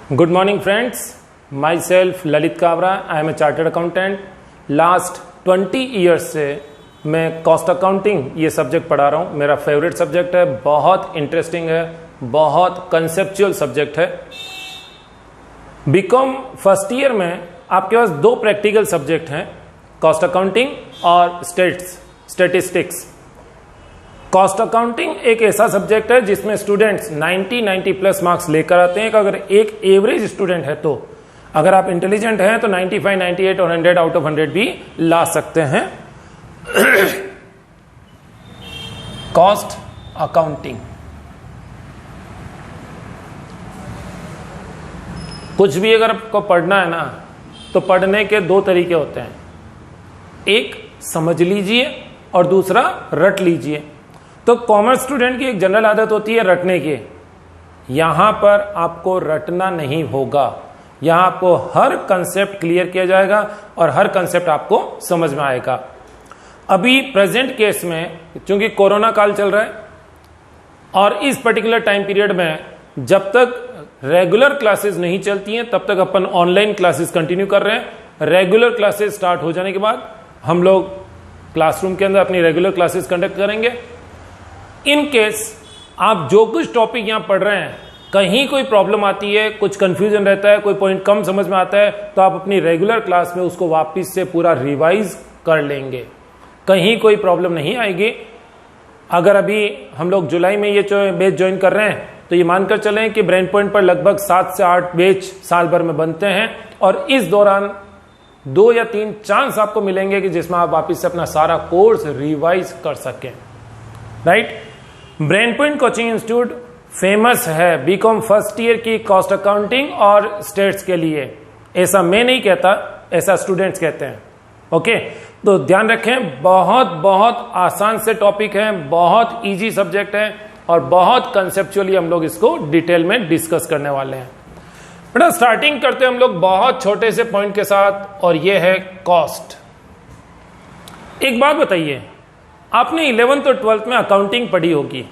Good morning friends, myself Lalit Kavra, I am a chartered accountant. Last 20 years से मैं cost accounting ये subject पढ़ा रहा हूँ. मेरा फेवरेट सब्जेक्ट है, बहुत इंटरेस्टिंग है, बहुत कंसेप्चुअल सब्जेक्ट है. बीकॉम फर्स्ट ईयर में आपके पास दो प्रैक्टिकल सब्जेक्ट हैं, कॉस्ट अकाउंटिंग और स्टैटिस्टिक्स. कॉस्ट अकाउंटिंग एक ऐसा सब्जेक्ट है जिसमें स्टूडेंट्स 90 प्लस मार्क्स लेकर आते हैं. अगर एक एवरेज स्टूडेंट है तो, अगर आप इंटेलिजेंट हैं तो 95, 98 और 100 आउट ऑफ 100 भी ला सकते हैं. कॉस्ट अकाउंटिंग कुछ भी अगर आपको पढ़ना है ना, तो पढ़ने के दो तरीके होते हैं. एक समझ लीजिए और दूसरा रट लीजिए. तो कॉमर्स स्टूडेंट की एक जनरल आदत होती है रटने की. यहां पर आपको रटना नहीं होगा, यहां आपको हर कंसेप्ट क्लियर किया जाएगा और हर कंसेप्ट आपको समझ में आएगा. अभी प्रेजेंट केस में चूंकि कोरोना काल चल रहा है और इस पर्टिकुलर टाइम पीरियड में जब तक रेगुलर क्लासेस नहीं चलती हैं तब तक अपन ऑनलाइन क्लासेस कंटिन्यू कर रहे हैं. रेगुलर क्लासेस स्टार्ट हो जाने के बाद हम लोग क्लासरूम के अंदर अपनी रेगुलर क्लासेस कंडक्ट करेंगे. इन केस आप जो कुछ टॉपिक यहां पढ़ रहे हैं, कहीं कोई प्रॉब्लम आती है, कुछ कंफ्यूजन रहता है, कोई पॉइंट कम समझ में आता है, तो आप अपनी रेगुलर क्लास में उसको वापस से पूरा रिवाइज कर लेंगे, कहीं कोई प्रॉब्लम नहीं आएगी. अगर अभी हम लोग जुलाई में ये बैच ज्वाइन कर रहे हैं तो ये मानकर चलें कि ब्रेन पॉइंट पर लगभग 7 से 8 बैच साल भर में बनते हैं और इस दौरान 2 या 3 चांस आपको मिलेंगे कि जिसमें आप वापस से अपना सारा कोर्स रिवाइज कर सकें. Right. Brain point coaching institute famous है बीकॉम फर्स्ट ईयर की कॉस्ट अकाउंटिंग और स्टेट्स के लिए. ऐसा मैं नहीं कहता, ऐसा स्टूडेंट्स कहते हैं. ओके, तो ध्यान रखें, बहुत बहुत आसान से टॉपिक है, बहुत इजी सब्जेक्ट है और बहुत कंसेप्चुअली हम लोग इसको डिटेल में डिस्कस करने वाले हैं. बेटा स्टार्टिंग करते हैं हम लोग बहुत छोटे से पॉइंट के साथ, और ये है कॉस्ट. एक बात बताइए, आपने 11th और 12th में अकाउंटिंग पढ़ी होगी.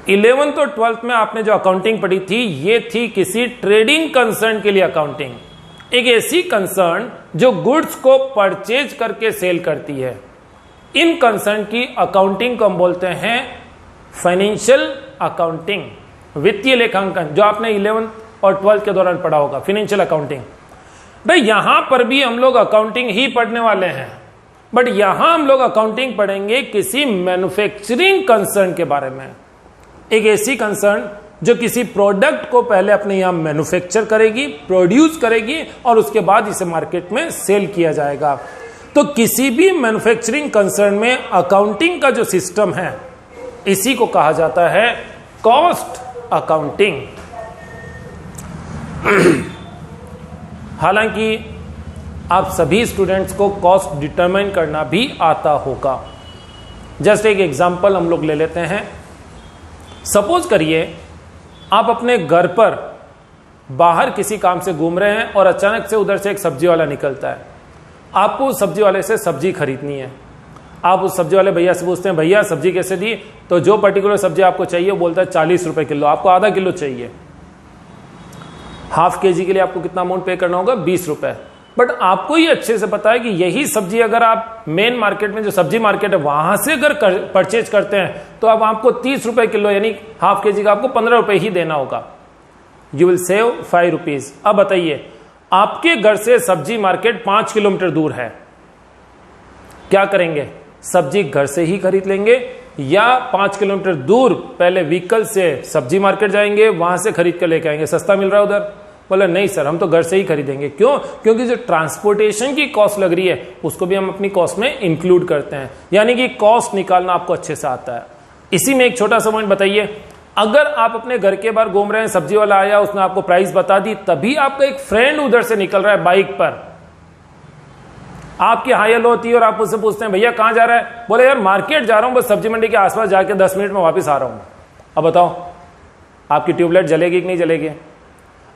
11th और 12th में आपने जो अकाउंटिंग पढ़ी थी, ये थी किसी ट्रेडिंग कंसर्न के लिए अकाउंटिंग. एक ऐसी कंसर्न जो गुड्स को परचेज करके सेल करती है. इन कंसर्न की अकाउंटिंग को हम बोलते हैं फाइनेंशियल अकाउंटिंग, वित्तीय लेखांकन, जो आपने 11th और 12th के दौरान पढ़ा होगा, फाइनेंशियल अकाउंटिंग. भाई यहां पर भी हम लोग अकाउंटिंग ही पढ़ने वाले हैं, बट यहां हम लोग अकाउंटिंग पढ़ेंगे किसी मैन्युफैक्चरिंग कंसर्न के बारे में. एक ऐसी कंसर्न जो किसी प्रोडक्ट को पहले अपने यहां मैन्युफैक्चर करेगी, प्रोड्यूस करेगी और उसके बाद इसे मार्केट में सेल किया जाएगा. तो किसी भी मैन्युफैक्चरिंग कंसर्न में अकाउंटिंग का जो सिस्टम है, इसी को कहा जाता है कॉस्ट अकाउंटिंग. हालांकि आप सभी स्टूडेंट्स को कॉस्ट डिटरमाइन करना भी आता होगा. जस्ट एक एग्जांपल हम लोग ले लेते हैं. सपोज करिए आप अपने घर पर बाहर किसी काम से घूम रहे हैं और अचानक से उधर से एक सब्जी वाला निकलता है. आपको उस सब्जी वाले से सब्जी खरीदनी है. आप उस सब्जी वाले भैया से पूछते हैं, भैया सब्जी कैसे दी? तो जो पर्टिकुलर सब्जी आपको चाहिए वो बोलता है 40 रुपए किलो. आपको आधा किलो चाहिए. हाफ केजी के लिए आपको कितना अमाउंट पे करना होगा? 20 रुपए. बट आपको ही अच्छे से पता है कि यही सब्जी अगर आप मेन मार्केट में, जो सब्जी मार्केट है, वहां से अगर परचेज करते हैं तो अब आपको 30 रुपए किलो यानी हाफ केजी का आपको 15 रुपए ही देना होगा. You will save 5 rupees. अब बताइए, आपके घर से सब्जी मार्केट 5 किलोमीटर दूर है, क्या करेंगे? सब्जी घर से ही खरीद लेंगे या 5 किलोमीटर दूर पहले व्हीकल से सब्जी मार्केट जाएंगे, वहां से खरीद कर लेके आएंगे? सस्ता मिल रहा है उधर. बोले नहीं सर, हम तो घर से ही खरीदेंगे. क्यों? क्योंकि जो ट्रांसपोर्टेशन की कॉस्ट लग रही है उसको भी हम अपनी कॉस्ट में इंक्लूड करते हैं. यानी कि कॉस्ट निकालना आपको अच्छे से आता है. इसी में एक छोटा सा पॉइंट बताइए, अगर आप अपने घर के बाहर घूम रहे हैं, सब्जी वाला आया, उसने आपको प्राइस बता दी, तभी आपका एक फ्रेंड उधर से निकल रहा है बाइक पर, आपकी हाई हेलो होती है और आप उससे पूछते हैं भैया कहां जा रहा है? बोले यार मार्केट जा रहा हूं, बस सब्जी मंडी के आसपास जाके 10 मिनट में वापस आ रहा हूं. अब बताओ आपकी ट्यूबलाइट जलेगी कि नहीं जलेगी?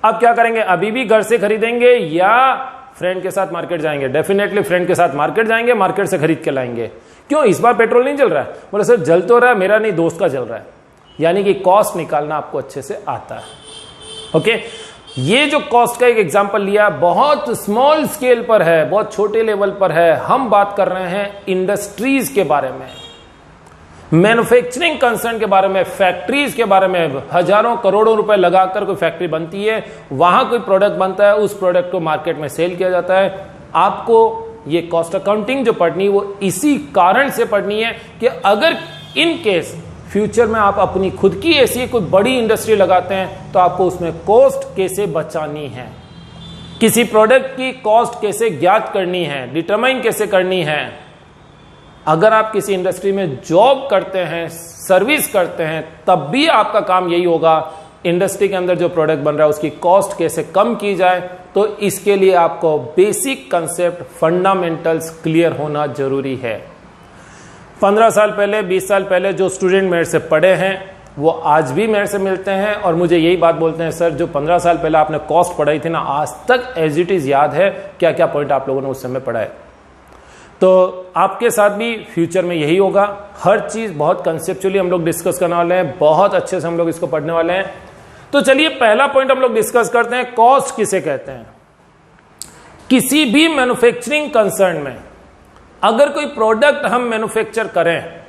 अब क्या करेंगे? अभी भी घर से खरीदेंगे या फ्रेंड के साथ मार्केट जाएंगे? डेफिनेटली फ्रेंड के साथ मार्केट जाएंगे, मार्केट से खरीद के लाएंगे. क्यों? इस बार पेट्रोल नहीं जल रहा है. बोले सर जल तो रहा है, मेरा नहीं दोस्त का जल रहा है. यानी कि कॉस्ट निकालना आपको अच्छे से आता है. ओके, ये जो कॉस्ट का एक एग्जांपल लिया बहुत स्मॉल स्केल पर है, बहुत छोटे लेवल पर है। हम बात कर रहे हैं इंडस्ट्रीज के बारे में, मैन्युफैक्चरिंग कंसर्न के बारे में, फैक्ट्रीज के बारे में। हजारों करोड़ों रुपए लगाकर कोई फैक्ट्री बनती है, वहां कोई प्रोडक्ट बनता है, उस प्रोडक्ट को मार्केट में सेल किया जाता है। आपको ये कॉस्ट अकाउंटिंग जो पढ़नी है वो इसी कारण से पढ़नी है कि अगर इन केस फ्यूचर में आप अपनी खुद की ऐसी कोई बड़ी इंडस्ट्री लगाते हैं तो आपको उसमें कॉस्ट कैसे बचानी है, किसी प्रोडक्ट की कॉस्ट कैसे ज्ञात करनी है, डिटरमाइन कैसे करनी है। अगर आप किसी इंडस्ट्री में जॉब करते हैं, सर्विस करते हैं, तब भी आपका काम यही होगा, इंडस्ट्री के अंदर जो प्रोडक्ट बन रहा है उसकी कॉस्ट कैसे कम की जाए। तो इसके लिए आपको बेसिक कंसेप्ट, फंडामेंटल्स क्लियर होना जरूरी है। 15 साल पहले, 20 साल पहले जो स्टूडेंट मेरे से पढ़े हैं वो आज भी मेरे से मिलते हैं और मुझे यही बात बोलते हैं, सर जो 15 साल पहले आपने कॉस्ट पढ़ाई थी ना, आज तक एज इट इज याद है, क्या क्या पॉइंट आप लोगों ने उस समय पढ़ाए। तो आपके साथ भी फ्यूचर में यही होगा, हर चीज बहुत कंसेप्चुअली हम लोग डिस्कस करने वाले हैं, बहुत अच्छे से हम लोग इसको पढ़ने वाले हैं। तो चलिए पहला पॉइंट हम लोग डिस्कस करते हैं, कॉस्ट किसे कहते हैं। किसी भी मैन्युफैक्चरिंग कंसर्न में अगर कोई प्रोडक्ट हम मैन्युफैक्चर करें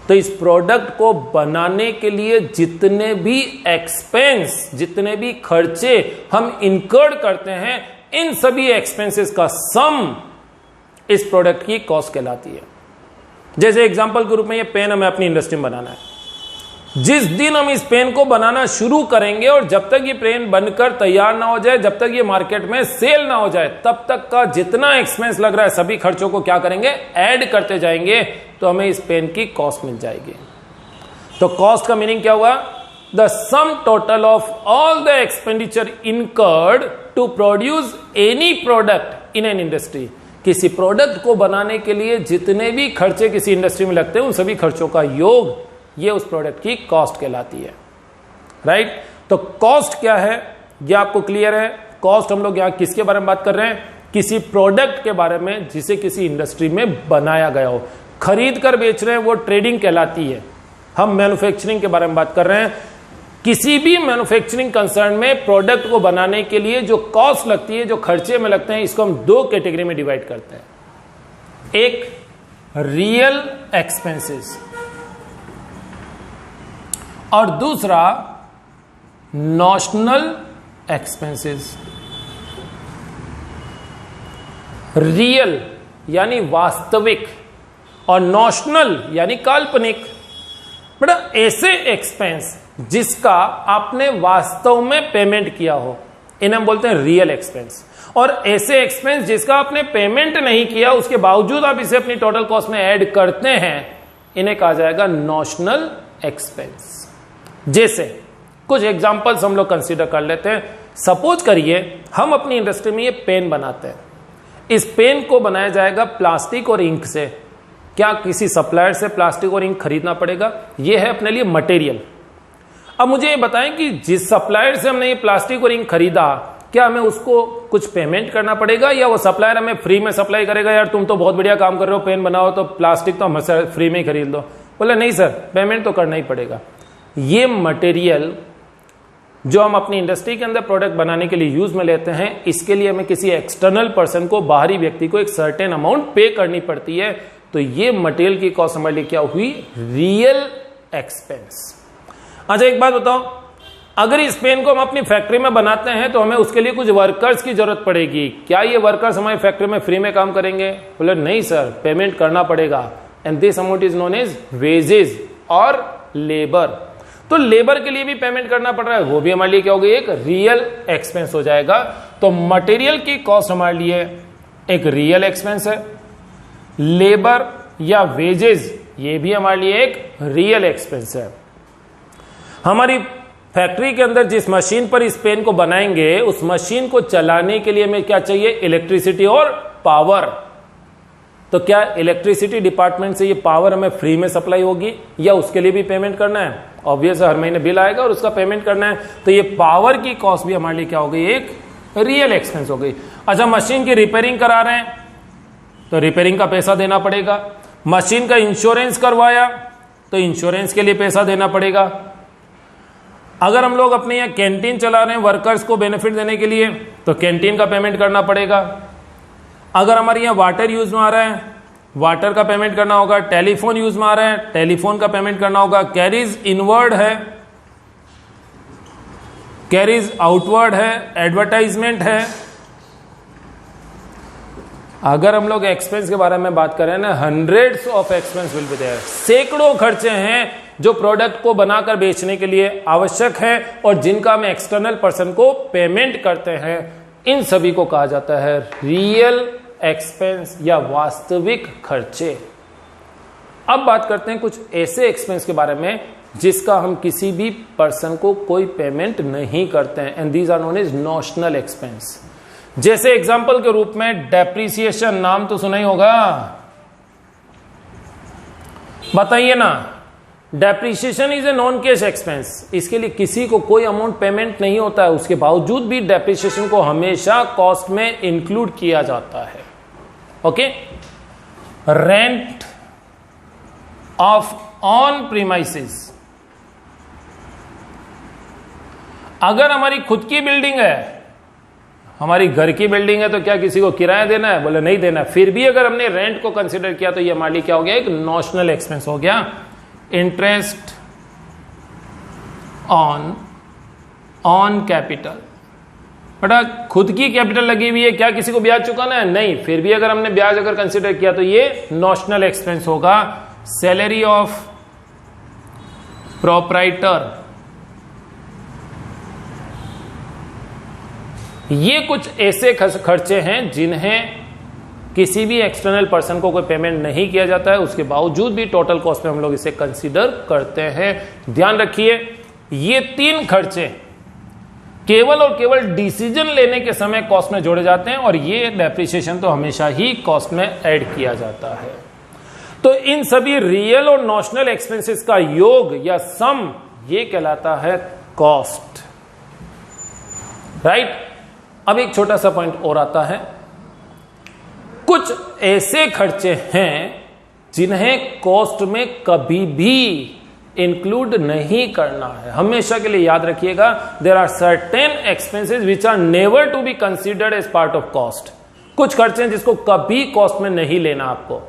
तो इस प्रोडक्ट को बनाने के लिए जितने भी एक्सपेंस, जितने भी खर्चे हम इनकर्ड करते हैं, इन सभी एक्सपेंसेस का सम इस प्रोडक्ट की कॉस्ट कहलाती है। जैसे एग्जांपल के रूप में ये पेन हमें अपनी इंडस्ट्री में बनाना है, जिस दिन हम इस पेन को बनाना शुरू करेंगे और जब तक ये पेन बनकर तैयार ना हो जाए, जब तक ये मार्केट में सेल ना हो जाए, तब तक का जितना एक्सपेंस लग रहा है सभी खर्चों को क्या करेंगे, ऐड करते जाएंगे, तो हमें इस पेन की कॉस्ट मिल जाएगी। तो कॉस्ट का मीनिंग क्या हुआ, the sum total of all the expenditure incurred to produce any product in an industry. किसी प्रोडक्ट को बनाने के लिए जितने भी खर्चे किसी इंडस्ट्री में लगते हैं, उन सभी खर्चों का योग ये उस प्रोडक्ट की कॉस्ट कहलाती है। राइट, तो कॉस्ट क्या है ये आपको क्लियर है। कॉस्ट हम लोग यहां किसके बारे में बात कर रहे हैं, किसी प्रोडक्ट के बारे में जिसे किसी इंडस्ट्री में बनाया गया हो। खरीद कर बेच रहे हैं वो ट्रेडिंग कहलाती है। हम मैन्युफैक्चरिंग के बारे में बात कर रहे हैं। किसी भी मैन्युफैक्चरिंग कंसर्न में प्रोडक्ट को बनाने के लिए जो कॉस्ट लगती है, जो खर्चे में लगते हैं, इसको हम दो कैटेगरी में डिवाइड करते हैं। एक रियल एक्सपेंसेस और दूसरा नॉशनल एक्सपेंसेस। रियल यानी वास्तविक और नॉशनल यानी काल्पनिक। बड़ा ऐसे एक्सपेंस जिसका आपने वास्तव में पेमेंट किया हो, इन्हें हम बोलते हैं रियल एक्सपेंस। और ऐसे एक्सपेंस जिसका आपने पेमेंट नहीं किया, उसके बावजूद आप इसे अपनी टोटल कॉस्ट में ऐड करते हैं, इन्हें कहा जाएगा नॉशनल एक्सपेंस। जैसे कुछ एग्जांपल्स हम लोग कंसीडर कर लेते हैं। सपोज करिए हम अपनी इंडस्ट्री में ये पेन बनाते हैं। इस पेन को बनाया जाएगा प्लास्टिक और इंक से। क्या किसी सप्लायर से प्लास्टिक और इंक खरीदना पड़ेगा? यह है अपने लिए मटेरियल। अब मुझे ये बताएं कि जिस सप्लायर से हमने ये प्लास्टिक और इंक खरीदा, क्या हमें उसको कुछ पेमेंट करना पड़ेगा या वो सप्लायर हमें फ्री में सप्लाई करेगा, यार तुम तो बहुत बढ़िया काम कर रहे हो, पेन बनाओ तो प्लास्टिक तो हम फ्री में ही खरीद लो। बोले नहीं सर, पेमेंट तो करना ही पड़ेगा। ये मटेरियल जो हम अपनी इंडस्ट्री के अंदर प्रोडक्ट बनाने के लिए यूज में लेते हैं, इसके लिए हमें किसी एक्सटर्नल पर्सन को, बाहरी व्यक्ति को एक सर्टेन अमाउंट पे करनी पड़ती है। तो ये मटेरियल की कॉस्ट हमारे लिए क्या हुई? Real expense. अच्छा एक बात बताओ, अगर इस पेन को हम अपनी फैक्ट्री में बनाते हैं तो हमें उसके लिए कुछ वर्कर्स की जरूरत पड़ेगी। क्या ये वर्कर्स हमारी फैक्ट्री में फ्री में काम करेंगे? बोले नहीं सर, पेमेंट करना पड़ेगा। And this amount is known as wages और लेबर। तो लेबर के लिए भी पेमेंट करना पड़ रहा है, वो भी हमारे लिए क्या होगी? एक रियल एक्सपेंस हो जाएगा। तो मटेरियल की कॉस्ट हमारे लिए एक रियल एक्सपेंस है। लेबर या वेजेस ये भी हमारे लिए एक रियल एक्सपेंस है। हमारी फैक्ट्री के अंदर जिस मशीन पर इस पेन को बनाएंगे, उस मशीन को चलाने के लिए हमें क्या चाहिए? इलेक्ट्रिसिटी और पावर। तो क्या इलेक्ट्रिसिटी डिपार्टमेंट से ये पावर हमें फ्री में सप्लाई होगी या उसके लिए भी पेमेंट करना है? ऑब्वियस हर महीने बिल आएगा और उसका पेमेंट करना है। तो ये पावर की कॉस्ट भी हमारे लिए क्या हो गई? एक रियल एक्सपेंस हो गई। अच्छा मशीन की रिपेयरिंग करा रहे हैं तो रिपेयरिंग का पैसा देना पड़ेगा। मशीन का इंश्योरेंस करवाया तो इंश्योरेंस के लिए पैसा देना पड़ेगा। अगर हम लोग अपने यहाँ कैंटीन चला रहे हैं वर्कर्स को बेनिफिट देने के लिए, तो कैंटीन का पेमेंट करना पड़ेगा। अगर हमारे यहाँ वाटर यूज में आ रहा है, वाटर का पेमेंट करना होगा। टेलीफोन यूज में आ रहा है, टेलीफोन का पेमेंट करना होगा। कैरीज इनवर्ड है, कैरीज आउटवर्ड है, एडवर्टाइजमेंट है। अगर हम लोग एक्सपेंस के बारे में बात करें ना, hundreds of expense will be there, सैकड़ों खर्चे हैं जो प्रोडक्ट को बनाकर बेचने के लिए आवश्यक है और जिनका हम एक्सटर्नल पर्सन को पेमेंट करते हैं। इन सभी को कहा जाता है रियल एक्सपेंस या वास्तविक खर्चे। अब बात करते हैं कुछ ऐसे एक्सपेंस के बारे में जिसका हम किसी भी पर्सन को कोई पेमेंट नहीं करते हैं, and these are known as notional expense. जैसे एग्जांपल के रूप में डेप्रिसिएशन, नाम तो सुना ही होगा, बताइए ना। Depreciation is a non cash expense, इसके लिए किसी को कोई अमाउंट पेमेंट नहीं होता है, उसके बावजूद भी डेप्रिसिएशन को हमेशा कॉस्ट में इंक्लूड किया जाता है। Okay, rent of on premises, अगर हमारी खुद की बिल्डिंग है, हमारी घर की बिल्डिंग है, तो क्या किसी को किराया देना है? बोले नहीं देना। फिर भी अगर हमने रेंट को कंसीडर किया तो ये हमारे लिए क्या हो गया? एक नॉशनल एक्सपेंस हो गया। इंटरेस्ट ऑन कैपिटल, बेटा खुद की कैपिटल लगी हुई है, क्या किसी को ब्याज चुकाना है? नहीं। फिर भी अगर हमने ब्याज अगर कंसीडर किया तो ये नॉशनल एक्सपेंस होगा। सैलरी ऑफ प्रोप्राइटर, ये कुछ ऐसे खर्चे हैं जिन्हें किसी भी एक्सटर्नल पर्सन को कोई पेमेंट नहीं किया जाता है, उसके बावजूद भी टोटल कॉस्ट में हम लोग इसे कंसीडर करते हैं। ध्यान रखिए, ये तीन खर्चे केवल और केवल डिसीजन लेने के समय कॉस्ट में जोड़े जाते हैं और ये डेप्रिसिएशन तो हमेशा ही कॉस्ट में ऐड किया जाता है। तो इन सभी रियल और नॉशनल एक्सपेंसेस का योग या सम ये कहलाता है कॉस्ट, राइट। अब एक छोटा सा पॉइंट और आता है, कुछ ऐसे खर्चे हैं जिन्हें कॉस्ट में कभी भी इंक्लूड नहीं करना है। हमेशा के लिए याद रखिएगा, there are certain expenses which are never to be considered as part of cost. कुछ खर्चे जिसको कभी कॉस्ट में नहीं लेना आपको।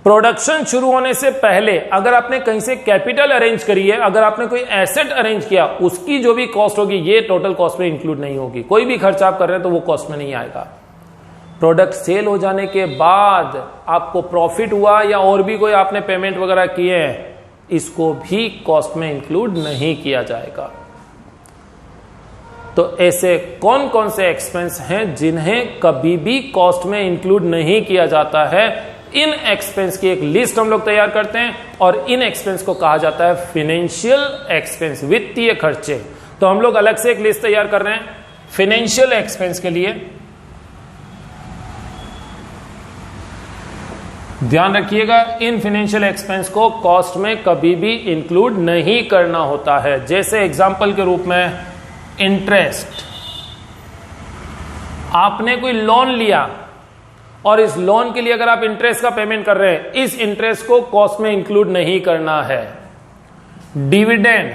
प्रोडक्शन शुरू होने से पहले अगर आपने कहीं से कैपिटल अरेंज करी है, अगर आपने कोई एसेट अरेंज किया, उसकी जो भी कॉस्ट होगी ये टोटल कॉस्ट में इंक्लूड नहीं होगी। कोई भी खर्च आप कर रहे हैं तो वो कॉस्ट में नहीं आएगा। प्रोडक्ट सेल हो जाने के बाद आपको प्रॉफिट हुआ या और भी कोई आपने पेमेंट वगैरह किए हैं, इसको भी कॉस्ट में इंक्लूड नहीं किया जाएगा। तो ऐसे कौन कौन से एक्सपेंस हैं जिन्हें कभी भी कॉस्ट में इंक्लूड नहीं किया जाता है, इन एक्सपेंस की एक लिस्ट हम लोग तैयार करते हैं और इन एक्सपेंस को कहा जाता है फाइनेंशियल एक्सपेंस, वित्तीय खर्चे। तो हम लोग अलग से एक लिस्ट तैयार कर रहे हैं फाइनेंशियल एक्सपेंस के लिए। ध्यान रखिएगा, इन फाइनेंशियल एक्सपेंस को कॉस्ट में कभी भी इंक्लूड नहीं करना होता है। जैसे एग्जांपल के रूप में इंटरेस्ट, आपने कोई लोन लिया और इस लोन के लिए अगर आप इंटरेस्ट का पेमेंट कर रहे हैं, इस इंटरेस्ट को कॉस्ट में इंक्लूड नहीं करना है। डिविडेंड,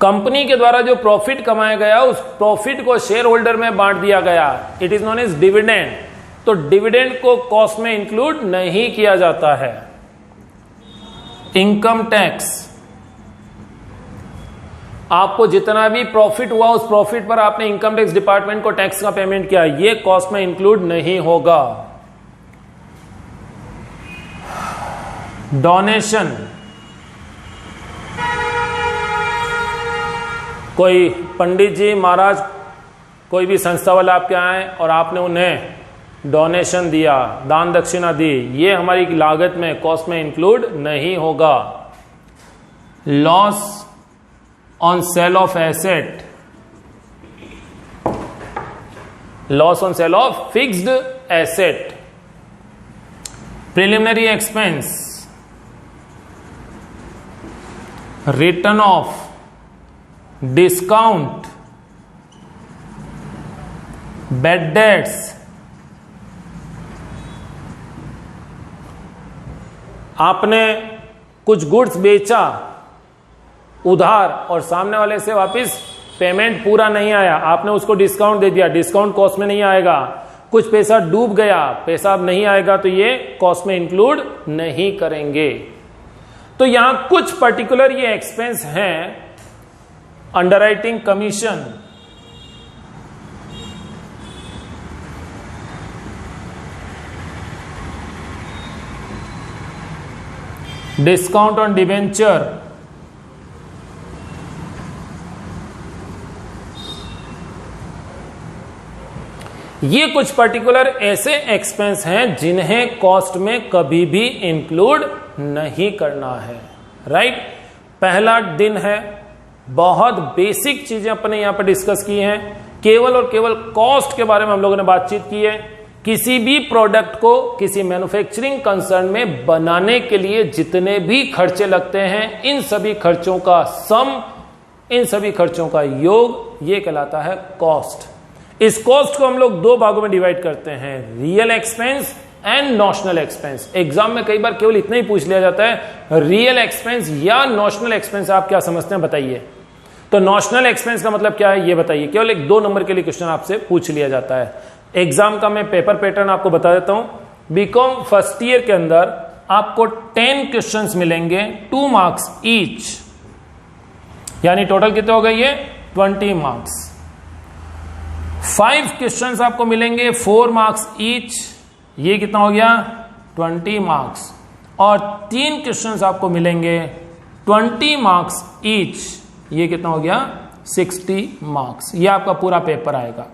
कंपनी के द्वारा जो प्रॉफिट कमाया गया उस प्रॉफिट को शेयर होल्डर में बांट दिया गया, it is known as dividend. तो डिविडेंड को कॉस्ट में इंक्लूड नहीं किया जाता है। इनकम टैक्स, आपको जितना भी प्रॉफिट हुआ उस प्रॉफिट पर आपने इनकम टैक्स डिपार्टमेंट को टैक्स का पेमेंट किया, ये कॉस्ट में इंक्लूड नहीं होगा। डोनेशन, कोई पंडित जी महाराज कोई भी संस्था वाले आपके आए और आपने उन्हें डोनेशन दिया, दान दक्षिणा दी, ये हमारी लागत में कॉस्ट में इंक्लूड नहीं होगा। Loss on sale of asset, loss on sale of fixed asset. Preliminary expense, return of, discount, bad debts. आपने कुछ गुड्स बेचा उधार और सामने वाले से वापस पेमेंट पूरा नहीं आया, आपने उसको डिस्काउंट दे दिया, डिस्काउंट कॉस्ट में नहीं आएगा। कुछ पैसा डूब गया, पैसा अब नहीं आएगा, तो ये कॉस्ट में इंक्लूड नहीं करेंगे। तो यहां कुछ पर्टिकुलर ये एक्सपेंस हैं, underwriting commission, discount on debenture, ये कुछ पर्टिकुलर ऐसे एक्सपेंस हैं जिन्हें कॉस्ट में कभी भी इंक्लूड नहीं करना है। राइट, पहला दिन है, बहुत बेसिक चीजें अपने यहां पर डिस्कस की हैं, केवल और केवल कॉस्ट के बारे में हम लोगों ने बातचीत की है। किसी भी प्रोडक्ट को किसी मैन्युफैक्चरिंग कंसर्न में बनाने के लिए जितने भी खर्चे लगते हैं, इन सभी खर्चों का सम, इन सभी खर्चों का योग, ये कहलाता है कॉस्ट। इस कॉस्ट को हम लोग दो भागों में डिवाइड करते हैं, real expense and notional expense. Exam में कई बार केवल इतना ही पूछ लिया जाता है, रियल एक्सपेंस या नॉशनल एक्सपेंस आप क्या समझते हैं बताइए। तो नॉशनल एक्सपेंस का मतलब क्या है ये बताइए, केवल एक 2 नंबर के लिए क्वेश्चन आपसे पूछ लिया जाता है। एग्जाम का मैं पेपर पैटर्न आपको बता देता हूं। बीकॉम फर्स्ट ईयर के अंदर आपको 10 क्वेश्चंस मिलेंगे, 2 मार्क्स ईच, यानी टोटल कितने हो गए ये 20 मार्क्स। 5 क्वेश्चंस आपको मिलेंगे 4 मार्क्स ईच, ये कितना हो गया 20 मार्क्स। और 3 क्वेश्चंस आपको मिलेंगे 20 मार्क्स ईच, ये कितना हो गया 60 मार्क्स। ये आपका पूरा पेपर आएगा।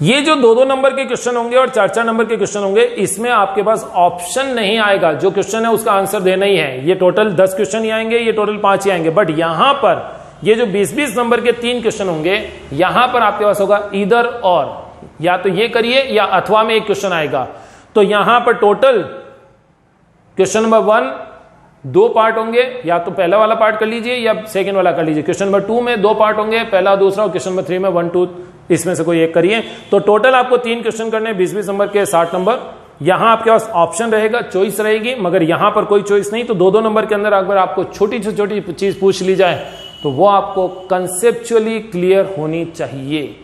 ये जो 2-2 नंबर के क्वेश्चन होंगे और 4-4 नंबर के क्वेश्चन होंगे, इसमें आपके पास ऑप्शन नहीं आएगा, जो क्वेश्चन है उसका आंसर देना ही है। ये टोटल 10 क्वेश्चन ही आएंगे, ये टोटल 5 ही आएंगे। बट यहां पर ये जो 20-20 नंबर के 3 क्वेश्चन होंगे, यहां पर आपके पास होगा इधर और, या तो ये करिए या अथवा में एक क्वेश्चन आएगा। तो यहां पर टोटल क्वेश्चन नंबर 1 2 पार्ट होंगे, या तो पहला वाला पार्ट कर लीजिए या सेकंड वाला कर लीजिए। क्वेश्चन नंबर 2 में 2 पार्ट होंगे, पहला दूसरा, और क्वेश्चन नंबर 3 में 1 2, इसमें से कोई एक करिए। तो टोटल आपको 3 क्वेश्चन करने, 20-20 नंबर के 60 नंबर। यहां आपके पास ऑप्शन रहेगा, चॉइस रहेगी, मगर यहां पर कोई चॉइस नहीं। तो 2-2 नंबर के अंदर अगर आपको छोटी से छोटी चीज पूछ ली जाए तो वो आपको कंसेप्चुअली क्लियर होनी चाहिए।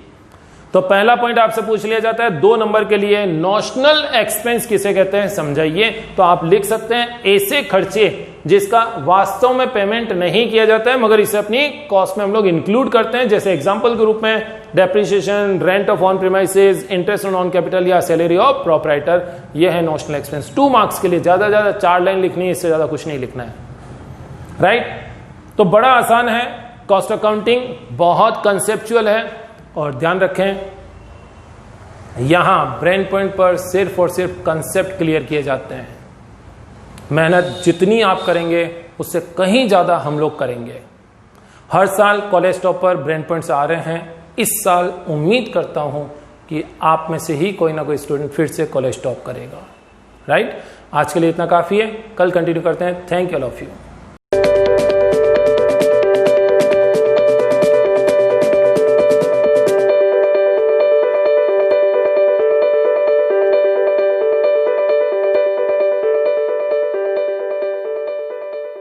तो पहला पॉइंट आपसे पूछ लिया जाता है 2 नंबर के लिए, नॉशनल एक्सपेंस किसे कहते हैं समझाइए। तो आप लिख सकते हैं ऐसे खर्चे जिसका वास्तव में पेमेंट नहीं किया जाता है, मगर इसे अपनी कॉस्ट में हम लोग इंक्लूड करते हैं। जैसे एग्जांपल के रूप में depreciation, rent of on premises, interest on capital या सैलरी ऑफ प्रोपराइटर, ये है नॉशनल एक्सपेंस। 2 मार्क्स के लिए ज्यादा ज्यादा 4 लाइन लिखनी है, इससे ज्यादा कुछ नहीं लिखना है। राइट, तो बड़ा आसान है कॉस्ट अकाउंटिंग, बहुत कंसेप्चुअल है। और ध्यान रखें, यहां ब्रेन पॉइंट पर सिर्फ और सिर्फ कंसेप्ट क्लियर किए जाते हैं। मेहनत जितनी आप करेंगे उससे कहीं ज्यादा हम लोग करेंगे। हर साल कॉलेज टॉपर ब्रेन पॉइंट से आ रहे हैं, इस साल उम्मीद करता हूं कि आप में से ही कोई ना कोई स्टूडेंट फिर से कॉलेज टॉप करेगा। राइट, आज के लिए इतना काफी है, कल कंटिन्यू करते हैं। Thank you all of you.